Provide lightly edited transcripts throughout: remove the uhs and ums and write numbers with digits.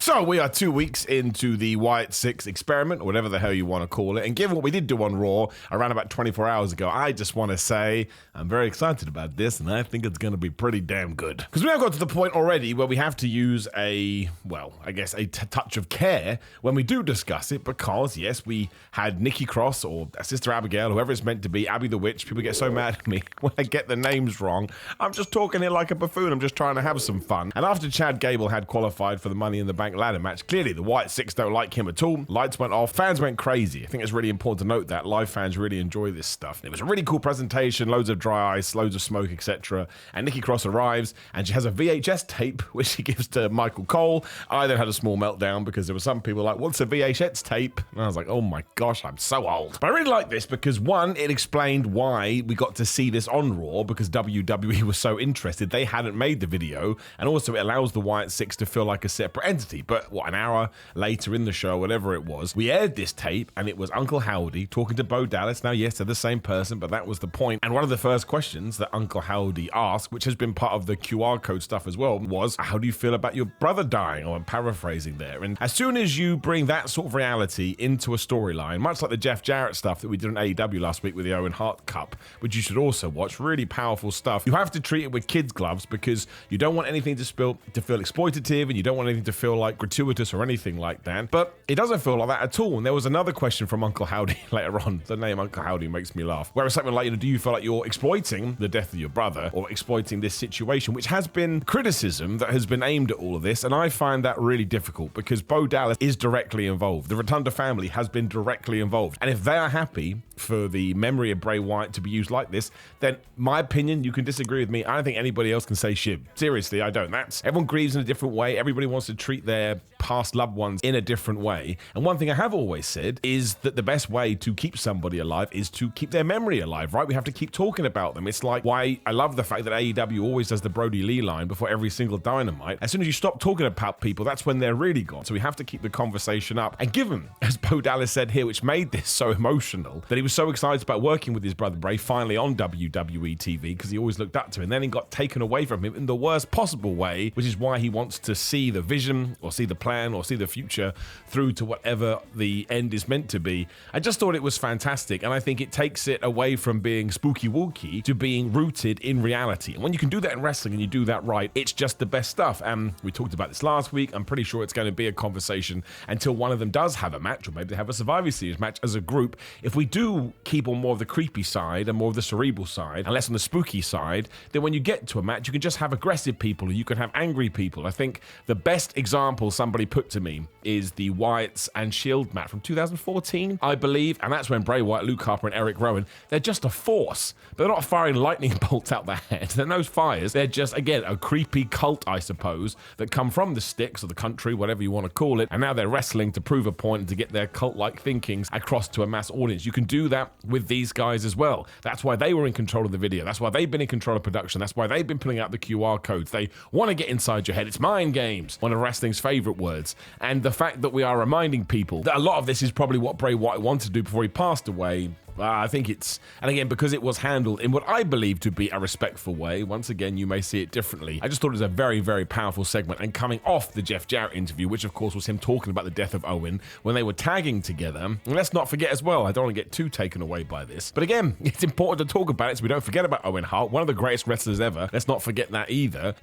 So we are 2 weeks into the Wyatt Sick6 experiment, or whatever the hell you want to call it. And given what we did do on Raw around about 24 hours ago, I just want to say I'm very excited about this, and I think it's going to be pretty damn good. Because we have got to the point already where we have to use a touch of care when we do discuss it, because, yes, we had Nikki Cross, or Sister Abigail, whoever it's meant to be, Abby the Witch. People get so mad at me when I get the names wrong. I'm just talking here like a buffoon. I'm just trying to have some fun. And after Chad Gable had qualified for the Money in the Bank ladder match, clearly the Wyatt Sick6 don't like him at all. Lights went off. Fans went crazy. I think it's really important to note that live fans really enjoy this stuff. It was a really cool presentation, loads of dry ice, loads of smoke, etc. And Nikki Cross arrives, and she has a VHS tape, which she gives to Michael Cole. I then had a small meltdown because there were some people like, what's a VHS tape? And I was like, oh my gosh, I'm so old. But I really like this because, one, it explained why we got to see this on Raw, because WWE was so interested. They hadn't made the video, and also it allows the Wyatt Sick6 to feel like a separate entity. But an hour later in the show, whatever it was, we aired this tape, and it was Uncle Howdy talking to Bo Dallas. Now, yes, they're the same person, but that was the point. And one of the first questions that Uncle Howdy asked, which has been part of the QR code stuff as well, was, how do you feel about your brother dying? Or I'm paraphrasing there. And as soon as you bring that sort of reality into a storyline, much like the Jeff Jarrett stuff that we did on AEW last week with the Owen Hart Cup, which you should also watch, really powerful stuff, you have to treat it with kids' gloves, because you don't want anything to feel exploitative, and you don't want anything to feel like gratuitous or anything like that. But it doesn't feel like that at all. And there was another question from Uncle Howdy later on. The name Uncle Howdy makes me laugh. Where it's something like, do you feel like you're exploiting the death of your brother, or exploiting this situation, which has been criticism that has been aimed at all of this. And I find that really difficult, because Bo Dallas is directly involved. The Rotunda family has been directly involved. And if they are happy for the memory of Bray Wyatt to be used like this, then my opinion, you can disagree with me, I don't think anybody else can say shit. Seriously, I don't. Everyone grieves in a different way. Everybody wants to treat their past loved ones in a different way. And one thing I have always said is that the best way to keep somebody alive is to keep their memory alive, right? We have to keep talking about them. It's like why I love the fact that AEW always does the Brody Lee line before every single Dynamite. As soon as you stop talking about people, that's when they're really gone. So we have to keep the conversation up. And given, as Bo Dallas said here, which made this so emotional, that he was so excited about working with his brother Bray finally on WWE TV, because he always looked up to him, and then he got taken away from him in the worst possible way, which is why he wants to see the vision, or see the plan, or see the future through to whatever the end is meant to be. I just thought it was fantastic, and I think it takes it away from being spooky wooky to being rooted in reality. And when you can do that in wrestling and you do that right, it's just the best stuff. And we talked about this last week. I'm pretty sure it's going to be a conversation until one of them does have a match, or maybe they have a Survivor Series match as a group. If we do keep on more of the creepy side and more of the cerebral side and less on the spooky side, then when you get to a match, you can just have aggressive people, or you can have angry people. I think the best example somebody put to me is the Wyatts and Shield match from 2014, I believe. And that's when Bray Wyatt, Luke Harper, and Eric Rowan, they're just a force. They're not firing lightning bolts out their heads. They're no fires. They're just, again, a creepy cult, I suppose, that come from the sticks or the country, whatever you want to call it. And now they're wrestling to prove a point and to get their cult-like thinkings across to a mass audience. You can do that with these guys as well. That's why they were in control of the video. That's why they've been in control of production. That's why they've been putting out the QR codes. They want to get inside your head. It's mind games, one of wrestling's favorite words. And the fact that we are reminding people that a lot of this is probably what Bray Wyatt wanted to do before he passed away. I think it's, and again, because it was handled in what I believe to be a respectful way, once again, you may see it differently. I just thought it was a very, very powerful segment. And coming off the Jeff Jarrett interview, which of course was him talking about the death of Owen, when they were tagging together, and let's not forget as well, I don't want to get too taken away by this, but again, it's important to talk about it so we don't forget about Owen Hart, one of the greatest wrestlers ever. Let's not forget that either.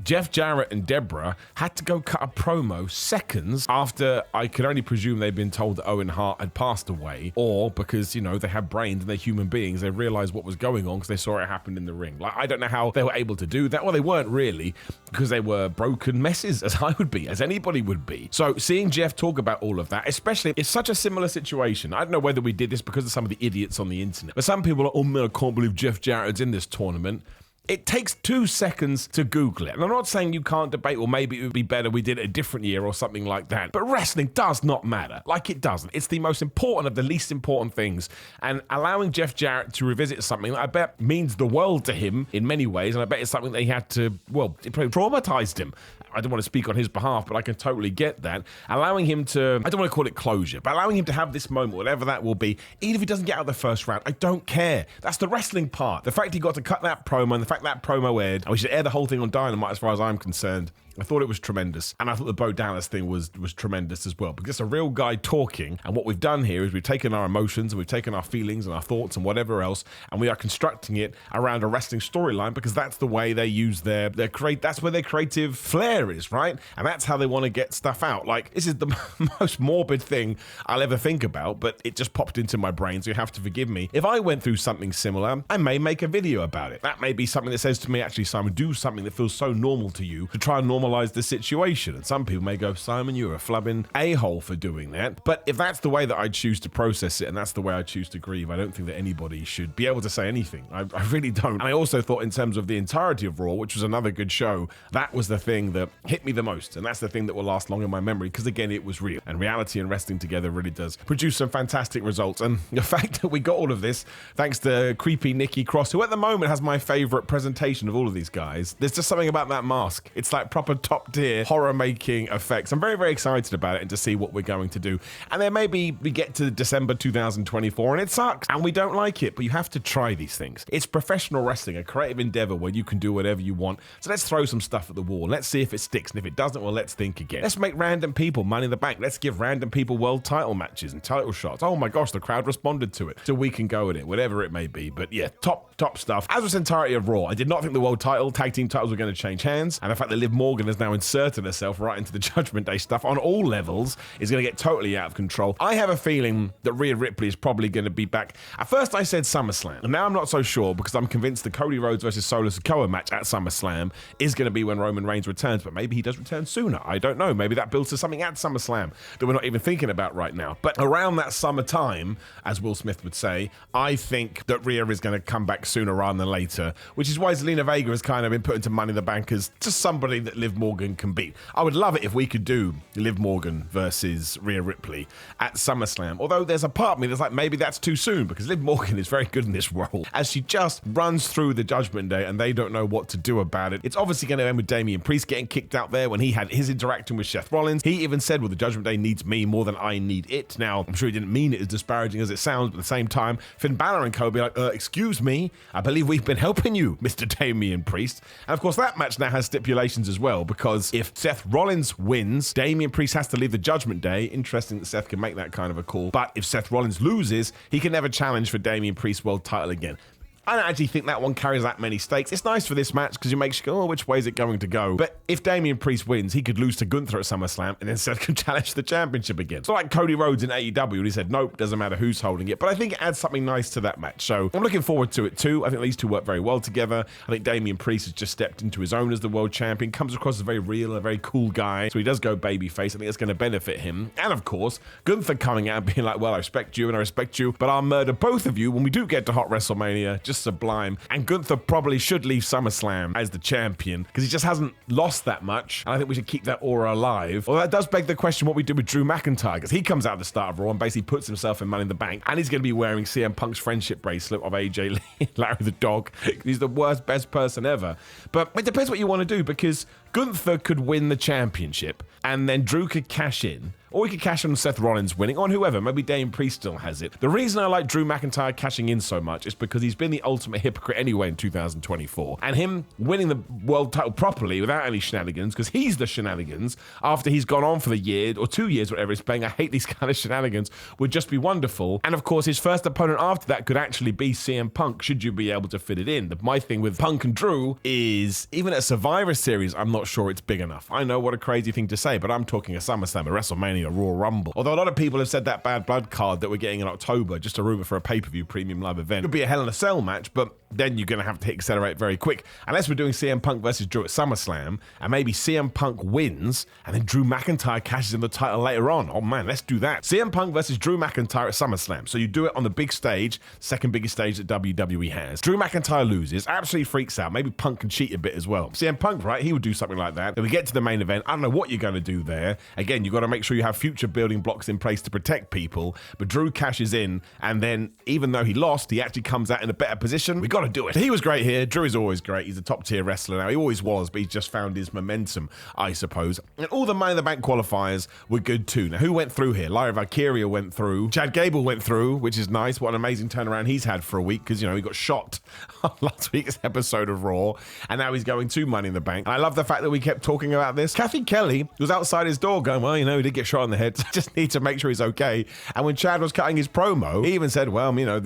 Jeff Jarrett and Deborah had to go cut a promo seconds after, I could only presume they'd been told that Owen Hart had passed away, or because, they had brains and they're human beings, they realized what was going on because they saw it happen in the ring. Like, I don't know how they were able to do that. Well, they weren't really, because they were broken messes, as I would be, as anybody would be. So seeing Jeff talk about all of that, especially, it's such a similar situation. I don't know whether we did this because of some of the idiots on the internet, but some people are like, oh man, I can't believe Jeff Jarrett's in this tournament. It takes 2 seconds to Google it. And I'm not saying you can't debate, or maybe it would be better we did it a different year or something like that. But wrestling does not matter. Like, it doesn't. It's the most important of the least important things. And allowing Jeff Jarrett to revisit something that I bet means the world to him in many ways, and I bet it's something that he had to, it probably traumatized him I don't want to speak on his behalf, but I can totally get that. Allowing him to, I don't want to call it closure, but allowing him to have this moment, whatever that will be, even if he doesn't get out of the first round, I don't care. That's the wrestling part. The fact he got to cut that promo and the fact that promo aired, and we should air the whole thing on Dynamite as far as I'm concerned. I thought it was tremendous. And I thought the Bo Dallas thing was tremendous as well, because it's a real guy talking. And what we've done here is we've taken our emotions and we've taken our feelings and our thoughts and whatever else, and we are constructing it around a wrestling storyline, because that's the way they use their that's where their creative flair is, right? And that's how they want to get stuff out. Like, this is the most morbid thing I'll ever think about, but it just popped into my brain, so you have to forgive me. If I went through something similar, I may make a video about it. That may be something that says to me, actually, Simon, do something that feels so normal to you to try and normalize the situation. And some people may go, Simon, you're a flubbing a-hole for doing that. But if that's the way that I choose to process it, and that's the way I choose to grieve, I don't think that anybody should be able to say anything. I really don't. And I also thought, in terms of the entirety of Raw, which was another good show, that was the thing that hit me the most. And that's the thing that will last long in my memory, because again, it was real. And reality and wrestling together really does produce some fantastic results. And the fact that we got all of this thanks to creepy Nikki Cross, who at the moment has my favorite presentation of all of these guys. There's just something about that mask. It's like proper top tier horror making effects. I'm very, very excited about it and to see what we're going to do. And then maybe we get to December 2024 and it sucks and we don't like it, but you have to try these things. It's professional wrestling, a creative endeavor where you can do whatever you want. So let's throw some stuff at the wall. Let's see if it sticks. And if it doesn't, well, let's think again. Let's make random people Money in the Bank. Let's give random people world title matches and title shots. Oh my gosh, the crowd responded to it. So we can go with it, whatever it may be. But yeah, top stuff. As was the entirety of Raw, I did not think the world title, tag team titles were going to change hands. And the fact that Liv Morgan has now inserted herself right into the Judgment Day stuff on all levels is going to get totally out of control. I have a feeling that Rhea Ripley is probably going to be back. At first I said SummerSlam, and now I'm not so sure, because I'm convinced the Cody Rhodes versus Solo Sikoa match at SummerSlam is going to be when Roman Reigns returns, but maybe he does return sooner. I don't know. Maybe that builds to something at SummerSlam that we're not even thinking about right now. But around that summertime, as Will Smith would say, I think that Rhea is going to come back sooner rather than later, which is why Zelina Vega has kind of been put into Money in the Bank as just somebody that Liv Morgan can beat. I would love it if we could do Liv Morgan versus Rhea Ripley at SummerSlam, although there's a part of me that's like, maybe that's too soon, because Liv Morgan is very good in this role as she just runs through the Judgment Day and they don't know what to do about it. It's obviously going to end with Damian Priest getting kicked out there when he had his interaction with Seth Rollins. He even said, well, the Judgment Day needs me more than I need it. Now, I'm sure he didn't mean it as disparaging as it sounds, but at the same time, Finn Balor and Co be like, excuse me, I believe we've been helping you, Mr. Damian Priest. And of course, that match now has stipulations as well, because if Seth Rollins wins, Damian Priest has to leave the Judgment Day. Interesting that Seth can make that kind of a call. But if Seth Rollins loses, he can never challenge for Damian Priest's world title again. I don't actually think that one carries that many stakes. It's nice for this match because it makes you go, oh, which way is it going to go? But if Damian Priest wins, he could lose to Gunther at SummerSlam and then Seth could challenge the championship again. So like Cody Rhodes in AEW, and he said, nope, doesn't matter who's holding it. But I think it adds something nice to that match. So I'm looking forward to it too. I think these two work very well together. I think Damian Priest has just stepped into his own as the world champion, comes across as a very real, a very cool guy. So he does go babyface. I think it's going to benefit him. And of course, Gunther coming out and being like, well, I respect you and I respect you, but I'll murder both of you when we do get to Hot WrestleMania. Just sublime. And Gunther probably should leave SummerSlam as the champion because he just hasn't lost that much. And I think we should keep that aura alive. Well, that does beg the question what we do with Drew McIntyre, because he comes out at the start of Raw and basically puts himself in Money in the Bank. And he's going to be wearing CM Punk's friendship bracelet of AJ Lee, Larry the Dog. He's the worst, best person ever. But it depends what you want to do, because Gunther could win the championship and then Drew could cash in. Or we could cash in on Seth Rollins winning, or on whoever. Maybe Damian Priest still has it. The reason I like Drew McIntyre cashing in so much is because he's been the ultimate hypocrite anyway in 2024. And him winning the world title properly without any shenanigans, because he's the shenanigans, after he's gone on for the year, or 2 years, whatever it's playing, I hate these kind of shenanigans, would just be wonderful. And of course, his first opponent after that could actually be CM Punk, should you be able to fit it in. My thing with Punk and Drew is, even at Survivor Series, I'm not sure it's big enough. I know, what a crazy thing to say, but I'm talking a SummerSlam, a WrestleMania, a Royal Rumble. Although a lot of people have said that Bad Blood card that we're getting in October, just a rumor for a pay-per-view premium live event, could be a Hell in a Cell match, but then you're going to have to hit accelerate very quick. Unless we're doing CM Punk versus Drew at SummerSlam, and maybe CM Punk wins, and then Drew McIntyre cashes in the title later on. Oh man, let's do that. CM Punk versus Drew McIntyre at SummerSlam. So you do it on the big stage, second biggest stage that WWE has. Drew McIntyre loses, absolutely freaks out. Maybe Punk can cheat a bit as well. CM Punk, right? He would do something like that. Then we get to the main event. I don't know what you're going to do there. Again, you've got to make sure you have have future building blocks in place to protect people, but Drew cashes in, and then even though he lost, he actually comes out in a better position. We got to do it. He was great here. Drew is always great. He's a top tier wrestler now. He always was, but he's just found his momentum, I suppose. And all the Money in the Bank qualifiers were good too. Now, who went through here? Lyra Valkyria went through. Chad Gable went through, which is nice. What an amazing turnaround he's had for a week, because, you know, he got shot on last week's episode of Raw, and now he's going to Money in the Bank. And I love the fact that we kept talking about this. Kathy Kelly was outside his door going, well, you know, he did get shot in the head, so I just need to make sure he's okay. And when Chad was cutting his promo, he even said, well, you know,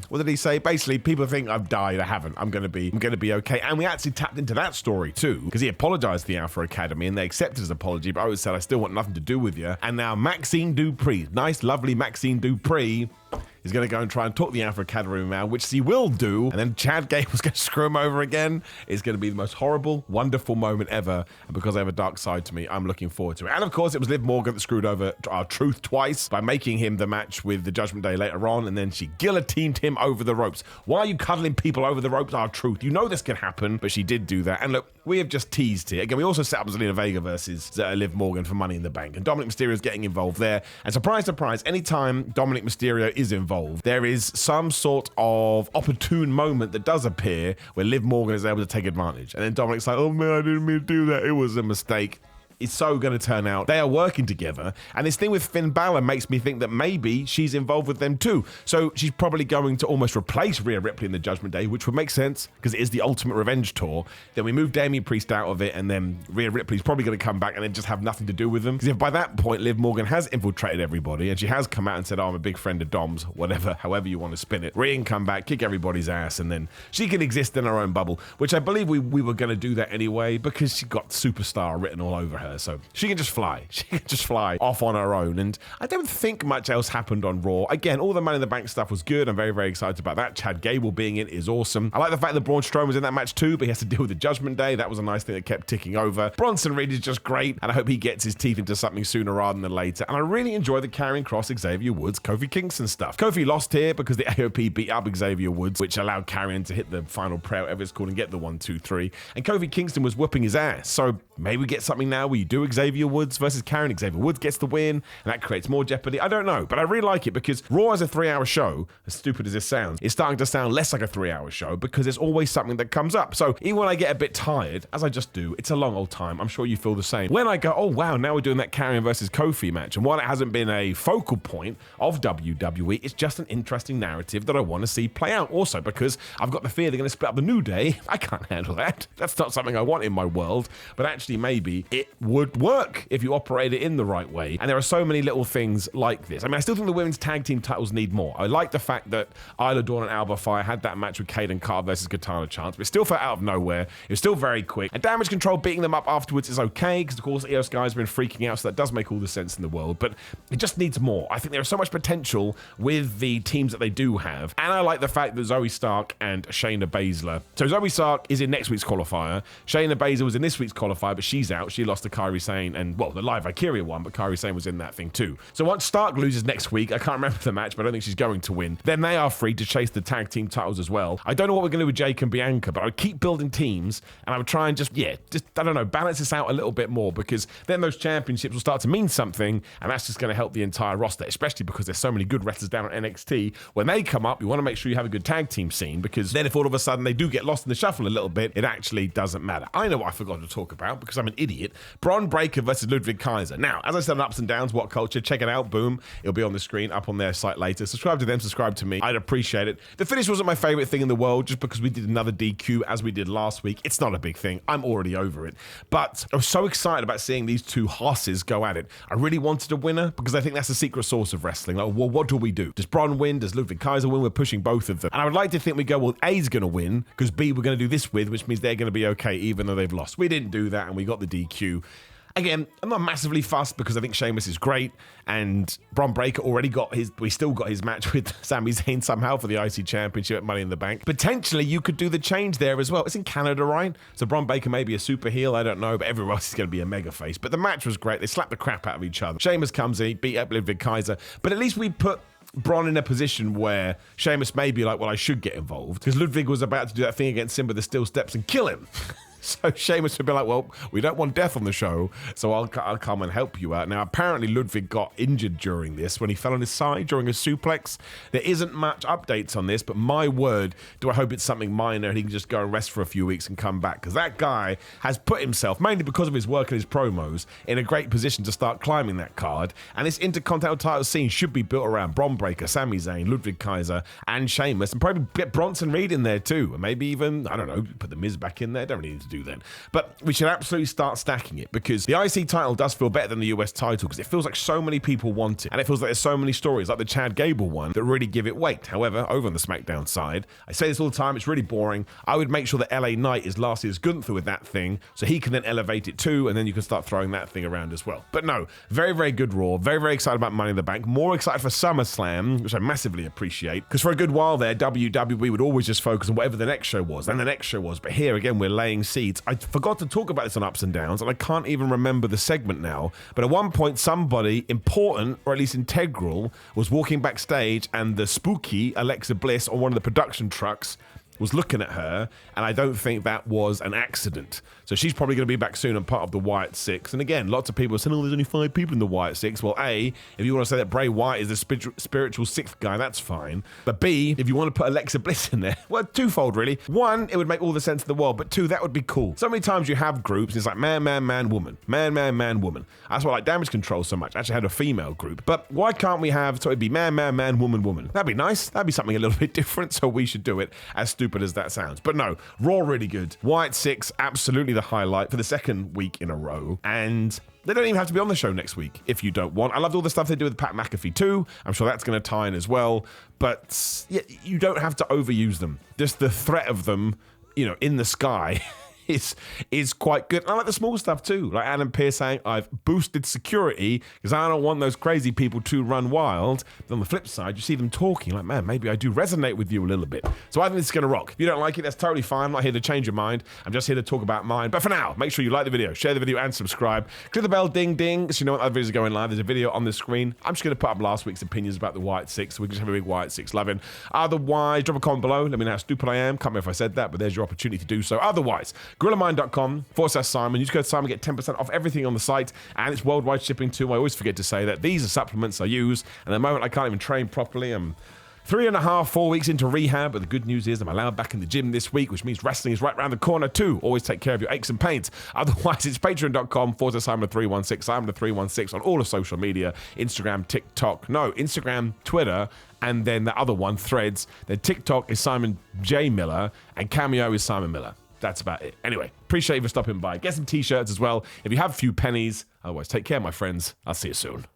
what did he say? Basically, people think I've died. I haven't. I'm going to be okay. And we actually tapped into that story too, because he apologized to the Alpha Academy and they accepted his apology, but I always said, I still want nothing to do with you. And now Maxine Dupree, nice, lovely Maxine Dupree, is going to go and try and talk the Alpha Academy around, which he will do, and then Chad Gable's going to screw him over again. It's going to be the most horrible, wonderful moment ever, and because I have a dark side to me, I'm looking forward to it. And of course, it was Liv Morgan that screwed over our Truth twice by making him the match with the Judgment Day later on, and then she guillotined him over the ropes. Why are you cuddling people over the ropes, our Truth? You know this can happen, but she did do that. And look, we have just teased here. Again, we also set up Zelina Vega versus Liv Morgan for Money in the Bank, and Dominic Mysterio is getting involved there. And surprise, surprise, anytime Dominic Mysterio is involved, there is some sort of opportune moment that does appear where Liv Morgan is able to take advantage. And then Dominic's like, oh man, I didn't mean to do that. It was a mistake. It's so going to turn out they are working together. And this thing with Finn Balor makes me think that maybe she's involved with them too. So she's probably going to almost replace Rhea Ripley in the Judgment Day, which would make sense because it is the Ultimate Revenge Tour. Then we move Damian Priest out of it, and then Rhea Ripley's probably going to come back and then just have nothing to do with them. Because if by that point Liv Morgan has infiltrated everybody and she has come out and said, oh, I'm a big friend of Dom's, whatever, however you want to spin it, Rhea can come back, kick everybody's ass, and then she can exist in her own bubble, which I believe we were going to do that anyway because she got superstar written all over her. So she can just fly. She can just fly off on her own. And I don't think much else happened on Raw. Again, all the Money in the Bank stuff was good. I'm very, very excited about that. Chad Gable being in is awesome. I like the fact that Braun Strowman was in that match too, but he has to deal with the Judgment Day. That was a nice thing that kept ticking over. Bronson Reed is just great, and I hope he gets his teeth into something sooner rather than later. And I really enjoy the Karrion Kross, Xavier Woods, Kofi Kingston stuff. Kofi lost here because the AOP beat up Xavier Woods, which allowed Karrion to hit the final prayer, whatever it's called, and get the 1, 2, 3. And Kofi Kingston was whooping his ass. So maybe we get something now where you do Xavier Woods versus Karrion. Xavier Woods gets the win, and that creates more jeopardy. I don't know, but I really like it because Raw as a 3-hour show, as stupid as this sounds, it's starting to sound less like a 3-hour show because there's always something that comes up. So even when I get a bit tired, as I just do, it's a long old time. I'm sure you feel the same. When I go, oh wow, now we're doing that Karrion versus Kofi match, and while it hasn't been a focal point of WWE, it's just an interesting narrative that I want to see play out. Also because I've got the fear they're going to split up the New Day. I can't handle that. That's not something I want in my world, but actually maybe it would work if you operate it in the right way. And there are so many little things like this. I mean, I still think the women's tag team titles need more. I like the fact that Isla Dawn and Alba Fire had that match with Kaden Carr versus Katana Chance, but it still felt out of nowhere. It was still very quick. And Damage Control beating them up afterwards is okay, because of course Io Sky's been freaking out, so that does make all the sense in the world, but it just needs more. I think there is so much potential with the teams that they do have. And I like the fact that Zoe Stark and Shayna Baszler. So Zoe Stark is in next week's qualifier. Shayna Baszler was in this week's qualifier, but she's out. She lost to Kairi Sane and, well, the Live Valkyria one, but Kairi Sane was in that thing too. So once Stark loses next week, I can't remember the match, but I don't think she's going to win, then they are free to chase the tag team titles as well. I don't know what we're going to do with Jake and Bianca, but I would keep building teams, and I would try and just I don't know, balance this out a little bit more, because then those championships will start to mean something, and that's just going to help the entire roster, especially because there's so many good wrestlers down at NXT. When they come up, you want to make sure you have a good tag team scene, because then if all of a sudden they do get lost in the shuffle a little bit, it actually doesn't matter. I know what I forgot to talk about because I'm an idiot. Braun Breaker versus Ludwig Kaiser. Now, as I said on Ups and Downs, What Culture, check it out. Boom. It'll be on the screen, up on their site later. Subscribe to them, subscribe to me. I'd appreciate it. The finish wasn't my favorite thing in the world just because we did another DQ as we did last week. It's not a big thing. I'm already over it. But I was so excited about seeing these two horses go at it. I really wanted a winner because I think that's the secret sauce of wrestling. Like, well, what do we do? Does Braun win? Does Ludwig Kaiser win? We're pushing both of them. And I would like to think we go, well, A's going to win because B we're going to do this with, which means they're going to be okay even though they've lost. We didn't do that and we got the DQ. Again, I'm not massively fussed because I think Sheamus is great, and Braun Breaker already got we still got his match with Sami Zayn somehow for the IC Championship at Money in the Bank. Potentially, you could do the change there as well. It's in Canada, right? So Braun Breaker may be a super heel, I don't know, but everyone else is going to be a mega face. But the match was great. They slapped the crap out of each other. Sheamus comes in, beat up Ludwig Kaiser, but at least we put Braun in a position where Sheamus may be like, well, I should get involved, because Ludwig was about to do that thing against Simba, the Steel Steps, and kill him. So Sheamus would be like, well, we don't want death on the show, so I'll come and help you out. Now, apparently Ludwig got injured during this when he fell on his side during a suplex. There isn't much updates on this, but my word, do I hope it's something minor and he can just go and rest for a few weeks and come back, because that guy has put himself, mainly because of his work and his promos, in a great position to start climbing that card. And this Intercontinental title scene should be built around Bron Breakker, Sami Zayn, Ludwig Kaiser, and Sheamus, and probably get Bronson Reed in there too, and maybe even, I don't know, put the Miz back in there. Don't really need to do that. But we should absolutely start stacking it, because the IC title does feel better than the US title, because it feels like so many people want it, and it feels like there's so many stories, like the Chad Gable one, that really give it weight. However, over on the SmackDown side, I say this all the time, it's really boring. I would make sure that LA Knight is last year's Gunther with that thing, so he can then elevate it too, and then you can start throwing that thing around as well. But no, very, very good Raw. Very, very excited about Money in the Bank. More excited for SummerSlam, which I massively appreciate, because for a good while there, WWE would always just focus on whatever the next show was, and the next show was. But here, again, we're laying seeds. I forgot to talk about this on Ups and Downs, and I can't even remember the segment now. But at one point, somebody important, or at least integral, was walking backstage, and the spooky Alexa Bliss on one of the production trucks was looking at her, and I don't think that was an accident. So she's probably going to be back soon and part of the Wyatt Six. And again, lots of people are saying, oh, there's only 5 people in the Wyatt Six. Well, A, if you want to say that Bray Wyatt is the spiritual 6th guy, that's fine. But B, if you want to put Alexa Bliss in there, well, twofold really. 1, it would make all the sense in the world, but 2, that would be cool. So many times you have groups, it's like man, man, man, woman. Man, man, man, woman. That's why I like Damage Control so much. I actually had a female group. But why can't we have, so it'd be man, man, man, woman, woman. That'd be nice. That'd be something a little bit different, so we should do it, as stupid as that sounds. But no, Raw really good. Wyatt Six, absolutely the highlight for the second week in a row. And they don't even have to be on the show next week if you don't want. I loved all the stuff they do with Pat McAfee too. I'm sure that's going to tie in as well. But yeah, you don't have to overuse them. Just the threat of them, you know, in the sky is quite good. And I like the small stuff too. Like Adam Pearce saying, I've boosted security because I don't want those crazy people to run wild. But on the flip side, you see them talking like, man, maybe I do resonate with you a little bit. So I think this is going to rock. If you don't like it, that's totally fine. I'm not here to change your mind. I'm just here to talk about mine. But for now, make sure you like the video, share the video, and subscribe. Click the bell, ding, ding, so you know when other videos are going live. There's a video on the screen. I'm just going to put up last week's opinions about the Wyatt Six, so we can just have a big Wyatt Six loving. Otherwise, drop a comment below. Let me know how stupid I am. Can't remember if I said that, but there's your opportunity to do so. Otherwise, GorillaMind.com/Simon. You just go to Simon, get 10% off everything on the site, and it's worldwide shipping too. I always forget to say that. These are supplements I use, and at the moment I can't even train properly. I'm 3.5, 4 weeks into rehab, but the good news is I'm allowed back in the gym this week, which means wrestling is right around the corner too. Always take care of your aches and pains. Otherwise, it's patreon.com/Simon316, Simon316 on all of social media, Instagram, Instagram, Twitter, and then the other one, Threads. Then TikTok is Simon J. Miller, and Cameo is Simon Miller. That's about it. Anyway, appreciate you for stopping by. Get some t-shirts as well if you have a few pennies. Otherwise, take care, my friends. I'll see you soon.